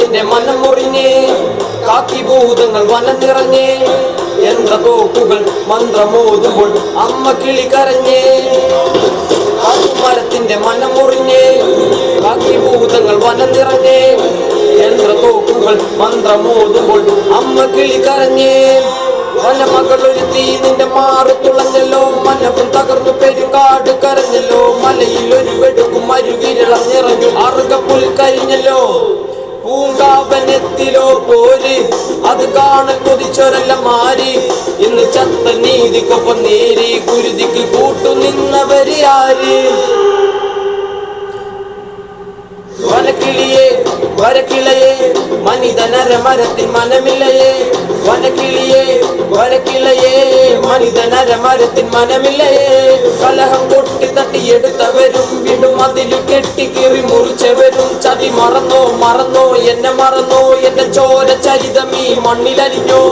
മരത്തിന്റെ മനം മുറിഞ്ഞേ, കാക്കി ഭൂതങ്ങൾ വനം നിറഞ്ഞേ, യന്ത്രതോക്കുകൾ മന്ത്രമോതുമ്പോൾ അമ്മ കിളി കരഞ്ഞേ. മരത്തിന്റെ മനം മുറിഞ്ഞേ, കാക്കി ഭൂതങ്ങൾ വനം നിറഞ്ഞേ, യന്ത്രതോക്കുകൾ മന്ത്രമോതുമ്പോൾ അമ്മ കിളി കരഞ്ഞേ. വനമകളൊരുത്തി നിന്റെ മാറു തുളഞ്ഞല്ലോ, മനവും തകർന്നു പെരുങ്കാട് കരഞ്ഞല്ലോ, മലയിൽ ഒരു വെടുക്കും മരുവിരളം നിറഞ്ഞു അറുകപ്പുൽ കരിഞ്ഞല്ലോ. പൂങ്കാവനത്തിലോ പോര് അത് കാണൽ കൊതിച്ചൊരെല്ലാം മാറി, ഇന്ന് ചത്ത നീതിക്കൊപ്പം നേരി കുരുതിക്ക് കൂട്ടു നിന്നവര് ആര്? വനക്കിളിയെ വരക്കിളയെ മനിതനര മരത്തിൽ മനമില്ലയേ, വനക്കിളിയെ വരക്കിളയെ മനിതനര മരത്തിൽ മനമില്ലയേ. കലഹം കൊട്ടി തട്ടിയെടുത്തവരും വിടും അതിലു കെട്ടിക്കീറി മുറിച്ചവരും ചതി മറന്നോ എന്നെ മറന്നോ, എന്റെ ചോര ചരിതം ഈ മണ്ണിലരിഞ്ഞോ.